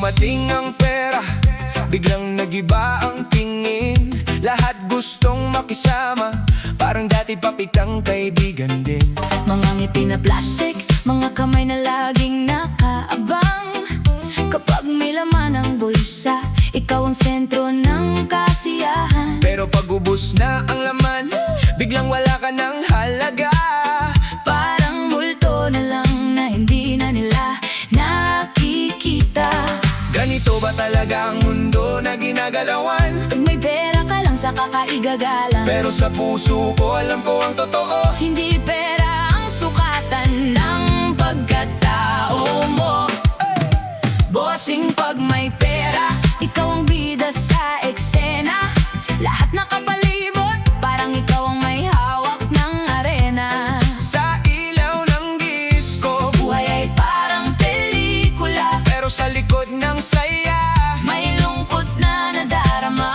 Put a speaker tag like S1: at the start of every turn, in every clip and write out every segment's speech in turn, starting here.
S1: dumating ang pera, biglang nagiba ang tingin. Lahat gustong makisama, parang dati papitang kaibigan din.
S2: Mga ngiti na plastic, mga kamay na laging nakaabang. Kapag may laman ang bulsa, ikaw ang sentro ng kasiyahan.
S1: Pero pag ubos na ang laman, biglang wala ka ng halaga.
S2: Parang multo na lang na hindi na nila nakikita.
S1: Ganito ba talaga ang mundo na ginagalawan?
S2: Pag may pera ka lang sa kakaigagalang,
S1: Pero sa puso ko alam ko ang totoo.
S2: hindi pera ang sukatan ng pagkatao mo. Bossing, pag may pera, ikaw ang bida sa eksena. Lahat nakapalibot, parang ikaw ang may hawak ng arena.
S1: Sa ilaw ng disco,
S2: Buhay ay parang pelikula,
S1: pero sa likod ng saya,
S2: may lungkot na nadarama.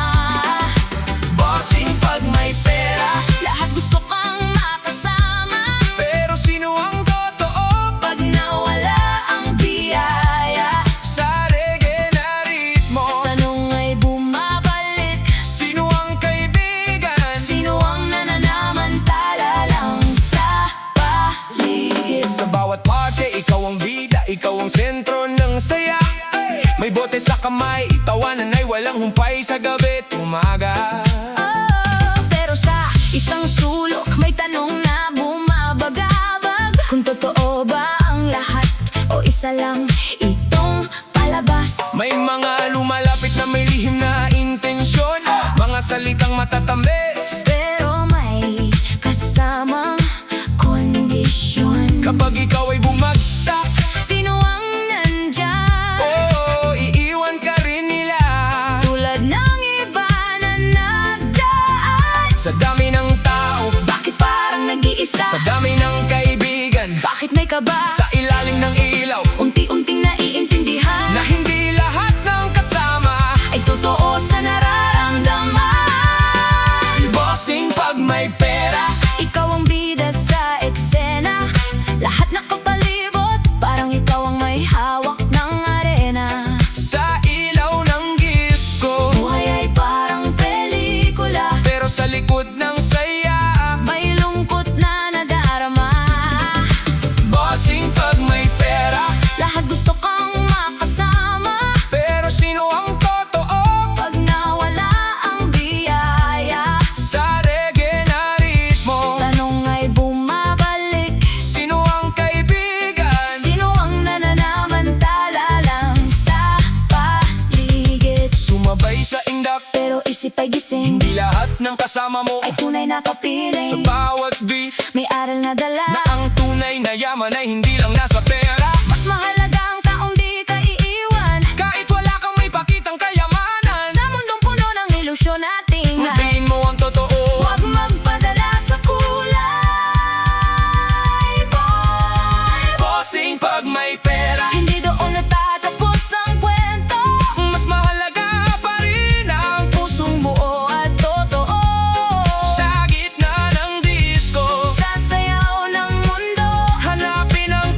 S1: bossing pag may pera.
S2: Lahat gusto kang makasama,
S1: Pero sino ang totoo?
S2: pag nawala ang biyaya,
S1: Sa reggae na ritmo,
S2: tanong ay bumabalik.
S1: sino ang kaibigan?
S2: Sino ang nananamantala lang sa paligid?
S1: Sa bawat party, ikaw ang bida, ikaw ang sentro ng saya. May bote sa kamay, tawanan ay walang humpay sa gabi at umaga.
S2: Pero sa isang sulok, may tanong na bumabagabag. Kung totoo ba ang lahat o isa lang itong palabas?
S1: May mga lumalapit na may lihim na intensyon, mga salitang matatamis.
S2: Pero may kasamang kondisyon.
S1: Kapag ikaw ay bumagsak,
S2: Sino ang nandyan?
S1: oo, iiwan ka rin nila.
S2: Tulad ng iba na nagdaan.
S1: Sa dami ng tao,
S2: Bakit parang nag-iisa?
S1: sa dami ng kaibigan,
S2: Bakit may kaba?
S1: sa ilalim ng ilaw,
S2: Unti-unting naiintindihan
S1: na hindi lahat ng kasama.
S2: ay totoo sa nararamdaman.
S1: Bossing pag may pera,
S2: Ikaw ang bida sa eksena. Lahat nakapalibot, parang ikaw ang may hawak ng arena.
S1: sa ilaw ng disco,
S2: Buhay ay parang pelikula,
S1: pero sa likod ng saya,
S2: may lungkot na nadarama.
S1: bossing pag may pera.
S2: Lahat gusto kang makasama,
S1: Pero sino ang totoo?
S2: pag nawala ang biyaya,
S1: Sa reggae na ritmo,
S2: tanong ay bumabalik.
S1: sino ang kaibigan?
S2: Sino ang nananamantala lang sa paligid?
S1: Sumabay sa indak,
S2: Pero isip ay gising,
S1: hindi lahat ng kasama mo.
S2: ay tunay na
S1: Sa
S2: kapiling.
S1: bawat beat,
S2: May aral na dala,
S1: na ang tunay na yaman ay hindi lang nasa pera.
S2: mas mahalaga ang taong di ka iiwan.
S1: Kahit wala kang may pakitang kayamanan,
S2: Sa mundong puno ng ilusyon at tingnan,
S1: sabihin mo ang totoo.
S2: huwag magpadala sa kulay, boy.
S1: Bossing pag may pera,
S2: Hindi doon natatapos ang kwento.
S1: mas mahalaga pa rin ang
S2: Pusong buo at totoo,
S1: sa gitna ng disco.
S2: sa sayaw ng mundo,
S1: Hanapin ang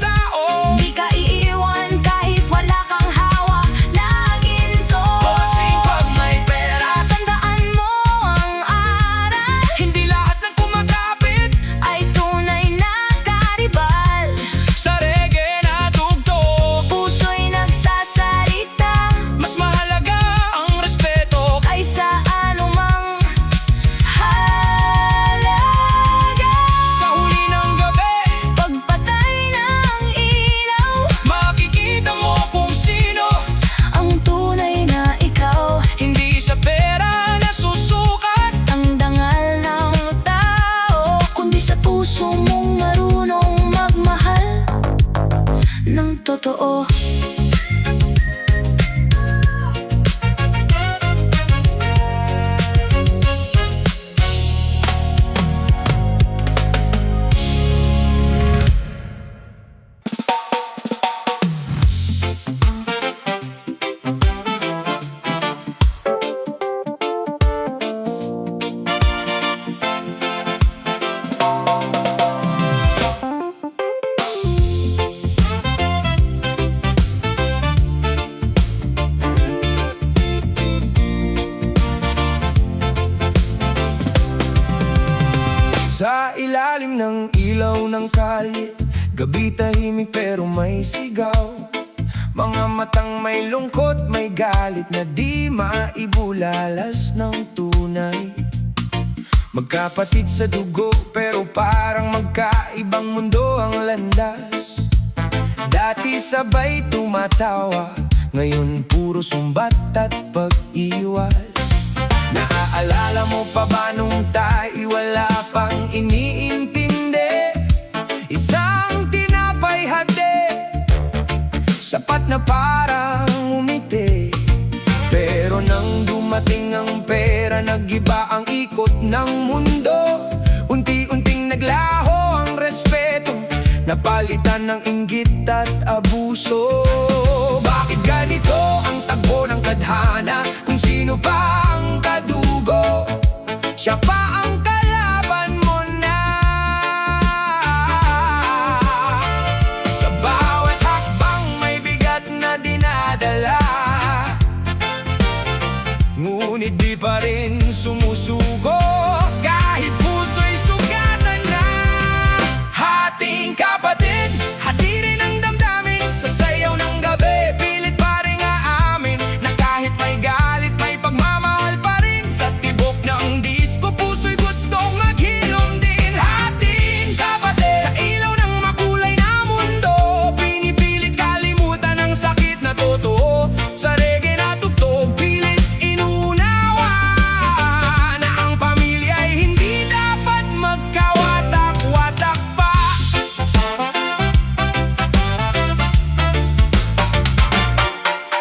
S1: matang may lungkot, may galit na di maibulalas ng tunay. Magkapatid sa dugo pero parang magkaibang mundo ang landas. Dati sabay tumatawa, ngayon puro sumbat at pag-iwas. Naaalala mo pa ba nung tayo wala pang iniintindi? Isang tinapay hagde, sapat na parang umiti. Pero nang dumating ang pera, nag-iba ang ikot ng mundo. Unti-unting naglaho ang respeto, napalitan ng inggit at abuso. Bakit ganito ang tagpo ng tadhana? Kung sino pa ang kadugo, siya pa ang kalaban mo na. Sa bawat hakbang may bigat na dinadala, ngunit di pa rin sumusugo. Kahit puso'y sugatan na. Hating kapatid, hati rin ang damdamin. Sa sayaw ng gabi, pilit pa rin aamin na kahit may galit, may pagmamahal pa rin. Sa tibok ng disco, puso'y gustong maghilom din. Hating kapatid, sa ilaw ng makulay na mundo, pinipilit kalimutan ang sakit na totoo. Sa reggae na tugtog, pilit inuunawa na ang pamilya ay hindi dapat magkawatak-watak pa.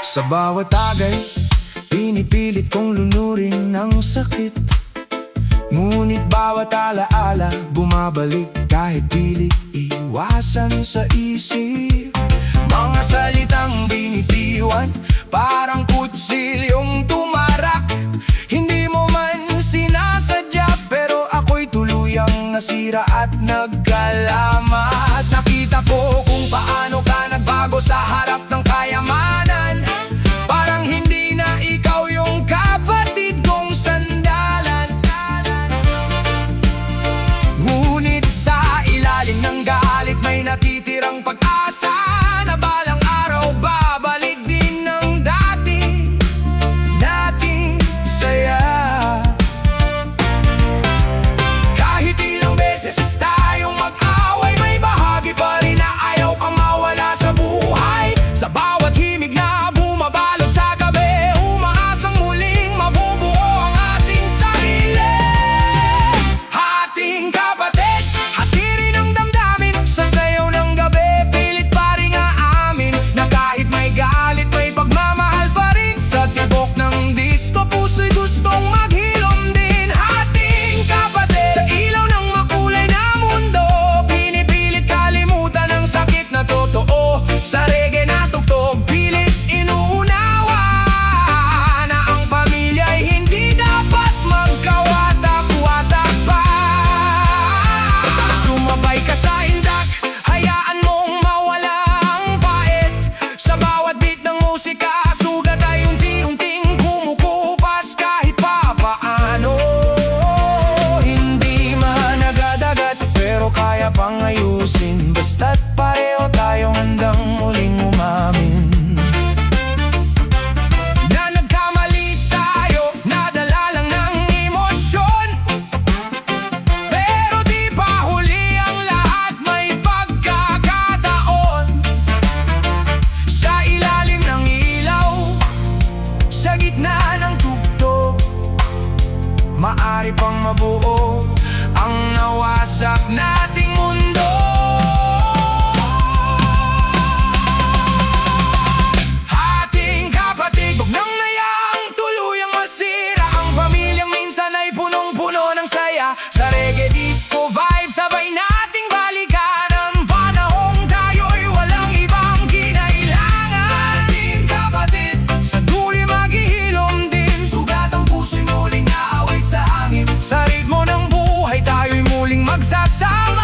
S1: Sa bawat tagay, pinipilit kong lunurin ang sakit. Ngunit bawat alaala, bumabalik kahit pilit iwasan sa isip. Mga salitang binitiwan, parang kutsilyong tumarak. Hindi mo man sinasadya, pero ako'y tuluyang nasira at nagkalamat. Nakita ko kung paano ka nagbago sa harap ng kayamanan. Parang hindi na ikaw yung kapatid kong sandalan. Ngunit sa ilalim ng galit may natitirang pag-asa, na balang araw babalik din ng dati nating saya. Kahit ilang beses tayong mag-away, may bahagi pa rin na ayaw kang mawala sa buhay. Sa bawat himig na bumabalot sa gabi, umaasang muling mabubuo ang ating sarili. Hating kapatid, hati rin ang damdamin. Sa sayaw ng gabi, pilit pa rin aamin na kahit may galit, may pagmamahal pa rin. Sa tibok ng disco, puso'y gustong maghilom din. Hating kapatid, sa ilaw ng makulay na mundo, pinipilit kalimutan ang sakit na totoo. Sa reggae na tugtog, pilit inuunawa na ang pamilya ay hindi dapat magkawatak-watak pa. Sumabay ka sa indak, hayaan mong mawala ang pait. Sa bawat beat ng musika, sugat ay unti-unting kumukupas. Kahit pa paano, hindi man agad-agad, pero kaya pang ayusin. Basta't pareho tayong handang muling umamin na nagkamali tayo, nadala lang ng emosyon. Pero di pa huli ang lahat, may pagkakataon. Sa ilalim ng ilaw, sa gitna ng tugtog, maari pang mabuo ang nawasak nating mundo. Hating kapatid, huwag nang hayaang tuluyang masira ang pamilyang minsan ay punong-puno ng saya. Sa reggae disco vibe, sabay nating balikan ang panahong tayo'y walang ibang kinailangan. Hating kapatid, sa dulo maghihilom din, sugat ang puso'y muling naawit sa hangin. Sa ritmo ng buhay tayo'y muling magsasama.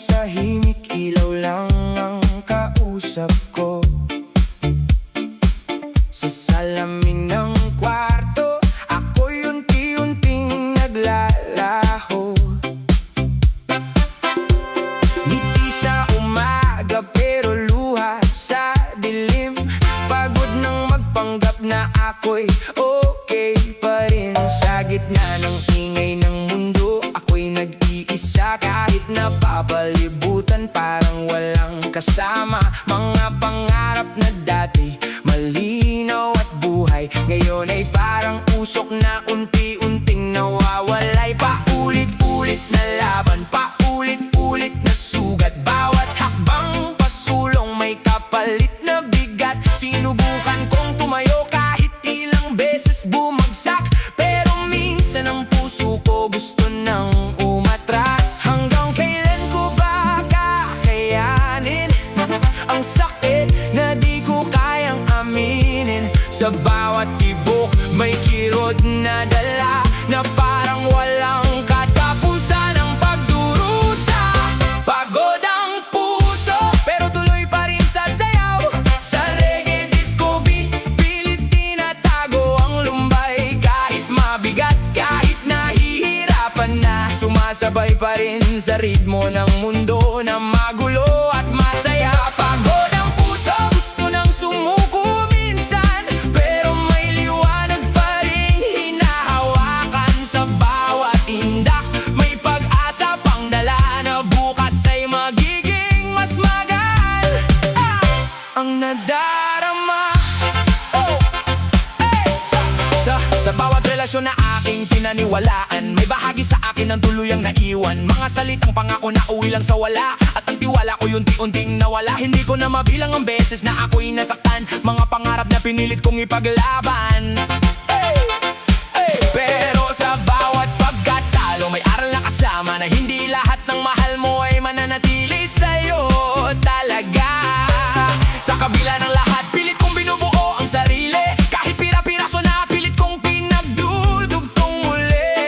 S1: tahimik, ilaw lang ang kausap ko. Sa salamin ng kwarto, ako'y unti-unting naglalaho. Ngiti sa umaga pero luha sa dilim. Pagod nang magpanggap na ako'y okay pa rin. Sa gitna ng ingay ng mundo, ako'y nag-iisa. Kahit napapalibutan parang walang kasama. Mga pangarap na dati malinaw at buhay, ngayon ay parang usok na unti-unting nawawalay. Paulit-ulit na laban, paulit-ulit na sugat. Bawat hakbang pasulong may kapalit na bigat. Sinubukan kong tumayo kahit ilang beses bumagsak, pero minsan ang puso ko gusto nang umatras. Hanggang kailan ko ba kakayanin ang sakit na di ko kayang aminin? Sa bawat tibok may kirot na dala, na parang walang katapusan ang pagdurusa. Pagod ang puso pero tuloy pa rin sasayaw. Sa reggae disco beat, pilit tinatago ang lumbay. Kahit mabigat, kahit nahihirapan na, sumasabay pa rin sa ritmo ng mundo na magulo at masaya. Pagod ang puso, gusto nang sumuko minsan, pero may liwanag pa rin hinahawakan. Sa bawat tindak may pag-asa pang dala, na bukas ay magiging mas magaan. Ang nadarama, oh, hey! Sa bawat relasyon na aking pinaniwalaan, may bahagi sa akin ng tuluyang naiwan. Mga salitang pangako na uwi lang sa wala, at ang tiwala ko unti-unting nawala. Hindi ko na mabilang ang beses na ako'y nasaktan, mga pangarap na pinilit kong ipaglaban. Hey! Hey! Pero sa bawat pagkatalo may aral na kasama, na hindi lahat ng mahal mo ay mananatili sa'yo talaga. Sa kabila ng lahat, pilit kong binubuo ang sarili. Kahit pira-piraso na, pilit kong pinagdudugtong muli.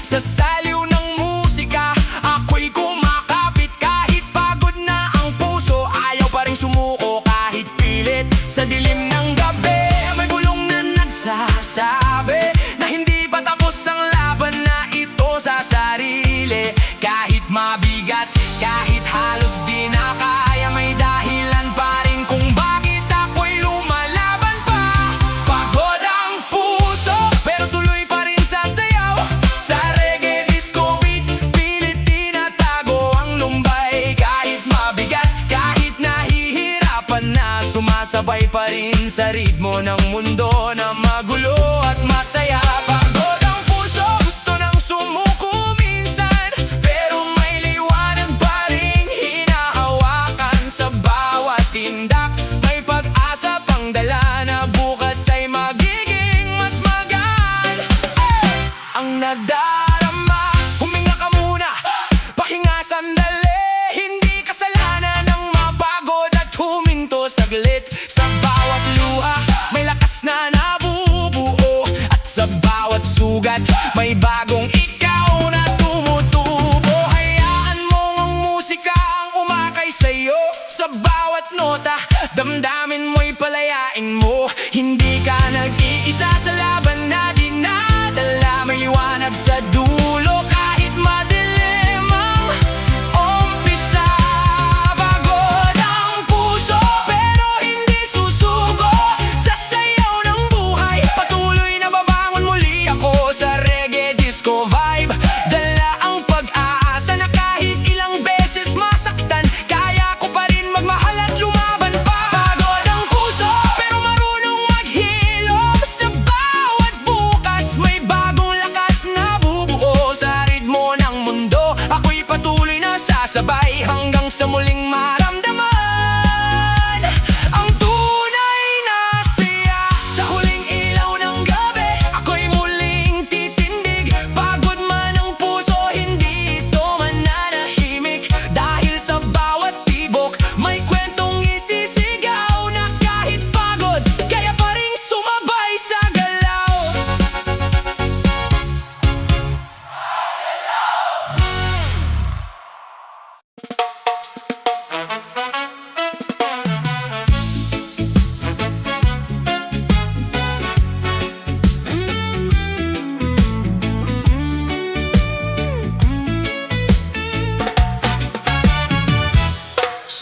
S1: Sa saliw ng musika, ako'y kumakapit. Kahit pagod na ang puso, ayaw pa rin sumuko kahit pilit. Sa dilim ng gabi, may bulong na nagsasabi na hindi pa tapos ang laban na ito sa sarili. Kahit mabigat, kahit halos di na kaya, may dahilan pa rin kung bakit ako'y lumalaban pa. Pagod ang puso pero tuloy pa rin sasayaw. Sa reggae disco beat, pilit tinatago ang lumbay. Kahit mabigat, kahit nahihirapan na, sumasabay pa rin sa ritmo ng mundo na magulo at masaya. Pagod ang puso, gusto nang sumuko minsan, pero may liwanag pa rin hinahawakan. Sa bawat tindak may pag-asa pang dala, na bukas ay magiging mas magaan. Ang nadarama, huminga ka muna, pahinga sandali. Hindi kasalanan ng mapagod at huminto saglit. Sa bawat luha may lakas na nabubuo, at sa bawat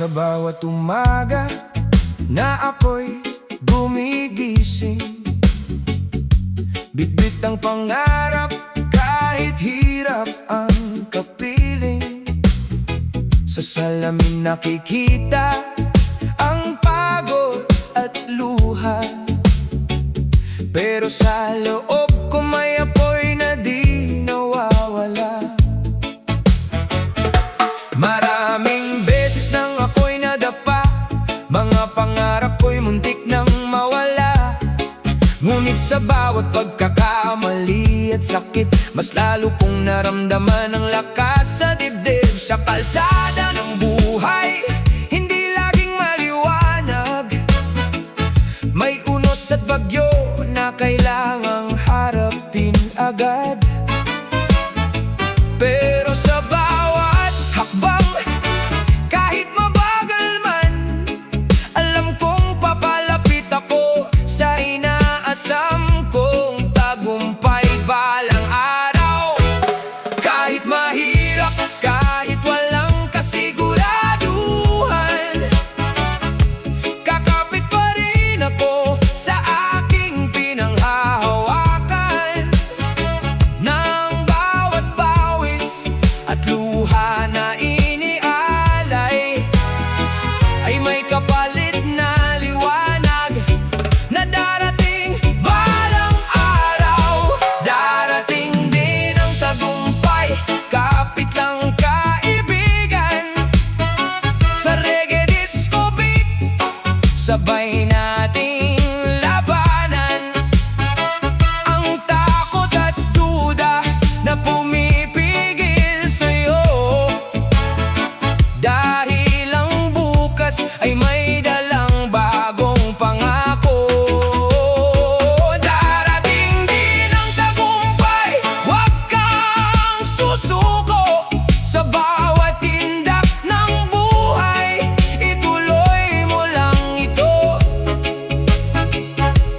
S1: Sa bawat umaga na ako'y gumigising, bitbit ang pangarap kahit hirap ang kapiling. Sa salamin nakikita ang pagod at luha, pero sa loob ko may apoy na di nawawala. Maraming beses nang ako'y nadapa, mga pangarap ko'y muntik nang mawala. Ngunit sa bawat pagkakamali at sakit, mas lalo kong naramdaman ang lakas sa dibdib. Sa kalsada ng buhay, hindi laging maliwanag. May unos at bagyo na kailangang harapin agad. Pero sa bawat hakbang, kahit mabagal man, alam kong papalapit ako sa inaasam kong tagumpay balang araw. Kahit mahirap, kahit walang kasiguraduhan, kakapit pa rin ako sa aking pinanghahawakan. Ng bawat pawis at luha na inialay ay may kapalit na liwanag na darating balang araw. Darating din ang tagumpay, kapit lang kaibigan. Sa reggae disco beat, sabay nating labanan ang takot at duda na pumipigil sa'yo. Dahil ang bukas ay may dalang bagong pangako. Darating din ang tagumpay, huwag kang susuko. Sa bawat tindak ng buhay, ituloy mo lang ito.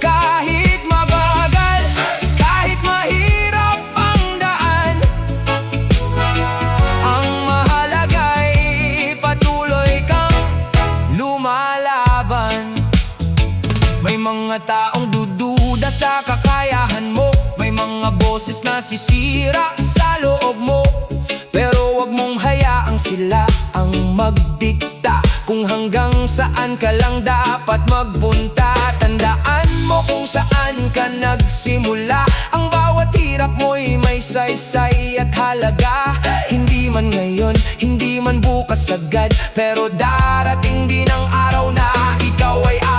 S1: Kahit mabagal, kahit mahirap ang daan, ang mahalaga'y patuloy kang lumalaban. May mga taong dududa sa kakayahan mo, may mga boses na sisira sa loob mo. Pero wag mong hayaang sila ang magdikta kung hanggang saan ka lang dapat magpunta. Tandaan mo kung saan ka nagsimula, ang bawat hirap mo'y may saysay at halaga. Hindi man ngayon, hindi man bukas agad, pero darating din ang araw na ikaw ay aangat.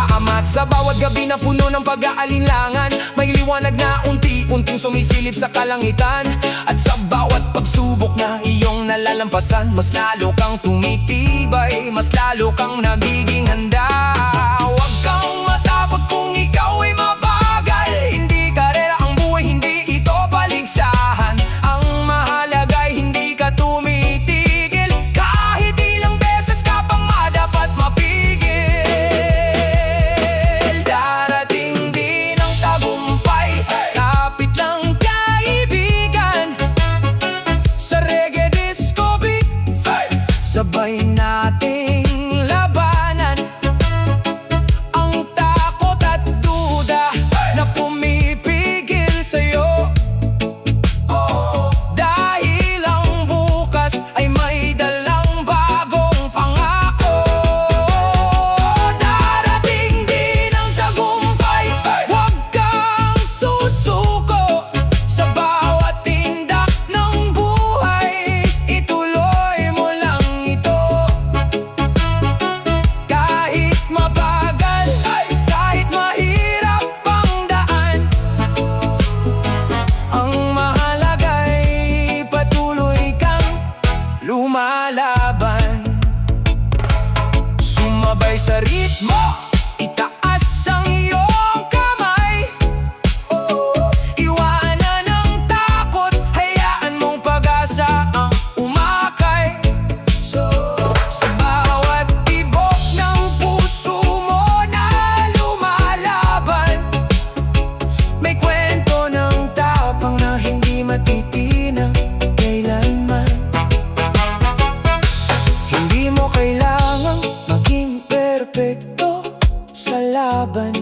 S1: Sa bawat gabi na puno ng pag-aalinlangan, may liwanag na unti-unting sumisilip sa kalangitan. At sa bawat pagsubok na iyong nalalampasan, mas lalo kang tumitibay, mas lalo kang nagiging handa. Huwag kang matakot kung ikaw ay mabagal, hindi karera ang buhay, hindi ito paligsahan. Ang mahalaga'y hindi ka tumitigil, kahit ilang beses ka pang madapat mapigil. Darating din ang tagumpay, kapit lang kaibigan. Sa reggae disco beat, sabay nating labanan ang laban.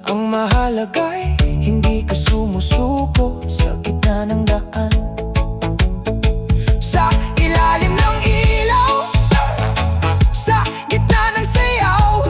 S1: Ang mahalaga'y hindi ka sumusuko sa gitna ng daan. Sa ilalim ng ilaw, sa gitna ng sayaw,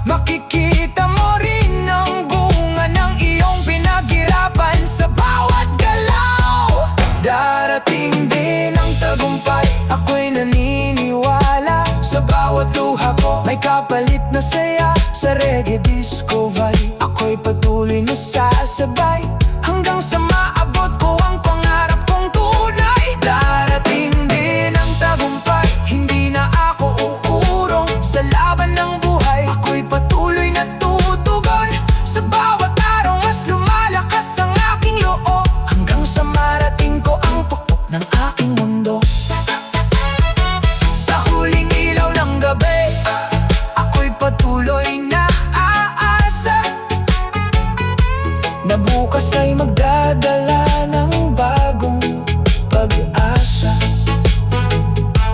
S1: makikita mo rin ang bunga ng iyong pinaghirapan sa bawat galaw. Darating din ang tagumpay, ako'y naniniwala. Sa bawat luha ko, may kapalit na saya. Sa reggae disco valley, ako'y patuloy na sasabay hanggang sa maabot ko ang pangarap kong tunay. Darating din ang tagumpay, hindi na ako uurong sa laban ng buhay. Ako'y patuloy na tutugon sa bawat araw, mas lumalakas ang aking loob hanggang sa marating ko ang tuktok ng aking mundo. Sa huling ilaw ng gabi, ako'y patuloy na aasa na bukas ay magdadala ng bagong pag-asa.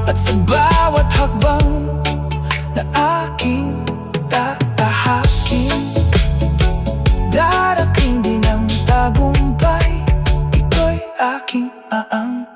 S1: At sa bawat hakbang na aking tatahakin, darating din ang tagumpay, ito'y aking aangkin.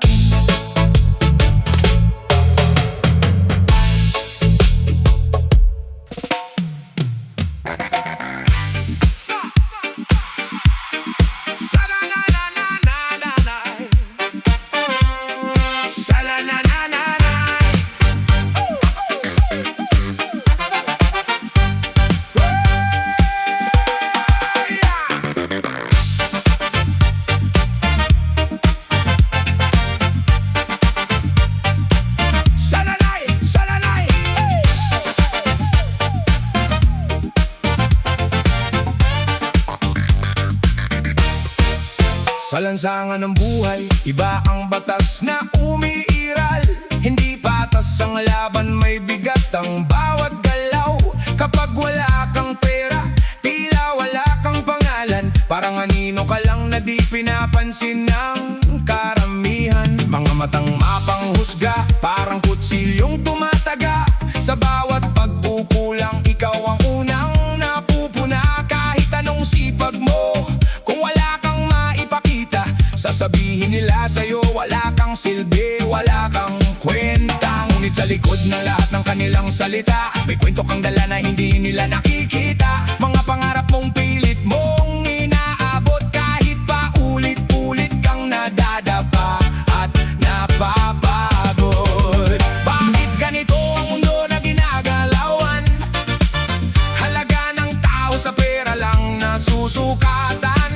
S1: Sa lansangan ng buhay, iba ang batas na umiiral. Hindi patas ang laban, may bigat ang bawat galaw. Kapag wala kang pera, tila wala kang pangalan. Parang anino ka lang na di pinapansin ng karamihan. Mga matang mapanghusga, parang kutsilyong tumataga. Sa bawat pagkukulang, ikaw ang unang napupuna. Kahit anong sipag mo, kung wala kang maipakita, sasabihin nila sa'yo wala kang silbi, wala kang kwenta. Ngunit sa likod ng lahat ng kanilang salita, may kwento kang dala na hindi nila nakikita. Mga pangarap mong pilit mong inaabot, kahit pa ulit-ulit kang nadadapa at napapagod. Bakit ganito ang mundo na ginagalawan? Halaga ng tao sa pera lang nasusukatan.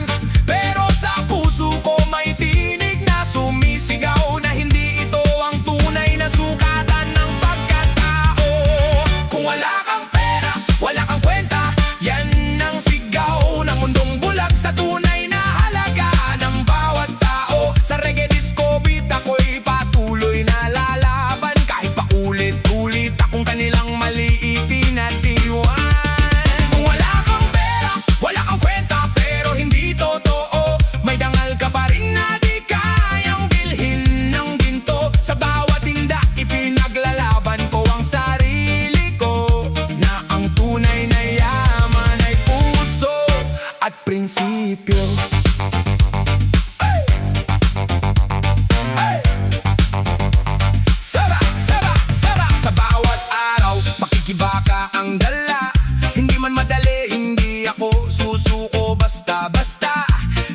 S1: Pero sa puso ko may tinig na sumisigaw na hindi ito ang tunay na sukatan ng pagkatao. Kung wala kang pera, wala kang kwenta, yan ang sigaw ng mundong bulag sa tunay na halaga ng bawat tao. Sa reggae disco beat, ako'y patuloy na lalaban kahit pa ulit-ulit akong kanilang maliitin at iwan. Kung wala kang pera, wala kang kwenta, pero hindi totoo. May dangal ka pa rin na di kayang bilhin ng ginto. Sa bawat tinda, ipinaglalaban ko ang sarili ko, na ang tunay na yaman ay puso at prinsipyo. Saba, saba, saba. Sa bawat araw, makikibaka ang dala. Hindi man madali, hindi ako susuko basta-basta.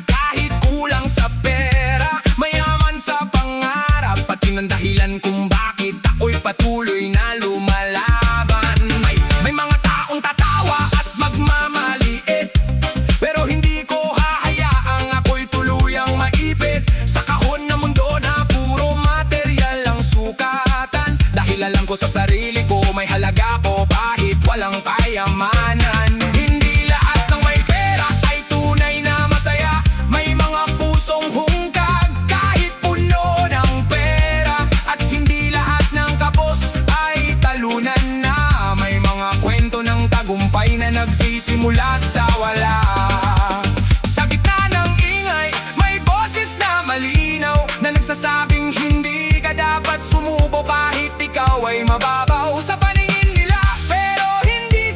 S1: Kahit kulang sa pera, mayaman sa pangarap, at yun ang dahilan kung bakit ako'y patuloy na lumalaban. May mga taong tatawa at magmamaliit, pero hindi ko hahayaang ako'y tuluyang maipit sa kahon ng mundo na puro material ang sukatan. Dahil alam ko sa sarili ko may halaga ko kahit walang kayamanan. Hindi lahat ng may pera ay tunay na masaya. May mga pusong hungkag kahit puno ng pera, at hindi lahat ng kapos ay talunan na. May mga kwento ng tagumpay na nagsisimula sa wala. Sa gitna ng ingay, may boses na malinaw na nagsasabing hindi ka dapat sumubo kahit ikaw ay mababaw sa paningin nila. Pero hindi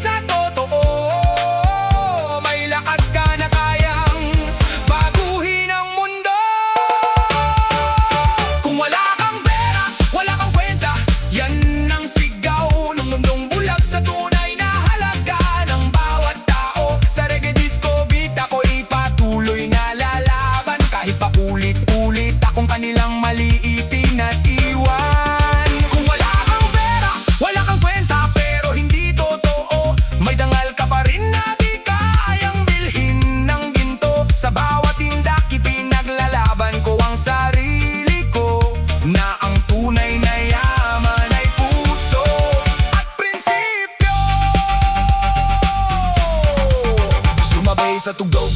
S1: sa tugtog,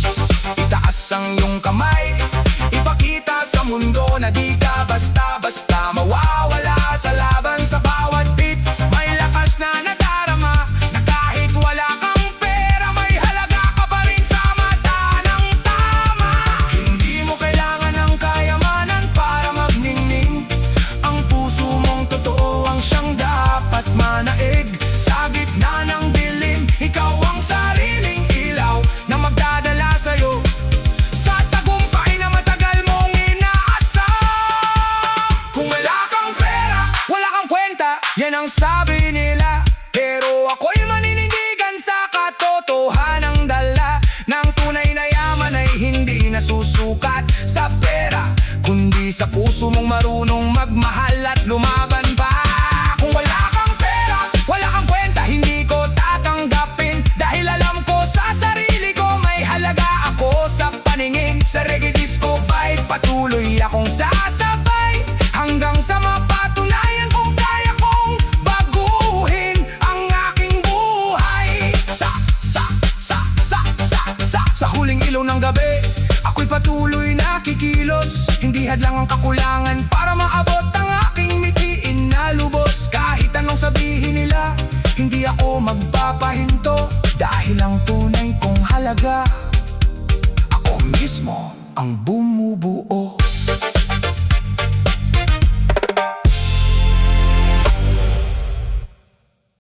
S1: itaas ang iyong kamay. Ipakita sa mundo na di ka basta-basta mawawala sa laban. Sa bawat beat, may lakas na nadarama, na kahit wala kang pera, may halaga ka pa rin sa mata ng tama. Hindi mo kailangan ng kayamanan para magningning. Ang puso mong totoo ang siyang dapat manaig. Sa gitna ng dilim, ikaw ang sariling ilaw na magdadala sa'yo sa tagumpay na matagal mong inaasam. Kung wala kang pera, wala kang kwenta, yan ang sabi nila. Pero ako'y maninindigan sa katotohanang dala ng tunay na yaman ay hindi nasusukat sa pera, kundi sa puso mong marunong magmahal at lumaban pa. Kung wala kang pera, wala kang kwenta, hindi ko tatanggapin. Dahil alam ko sa sarili ko may halaga ako sa paningin. Sa reggae disco vibe, patuloy akong sasabay hanggang sa mapatunayan kung kaya kong baguhin ang aking buhay. Sa huling ilaw ng gabi, ako'y patuloy na kikilos. Hindi hadlang ang kakulangan para maabot ang aking mitiin na lubos. Kahit anong sabihin nila, hindi ako magpapahinto. Dahil ang tunay kong halaga, ako mismo ang bumubuo.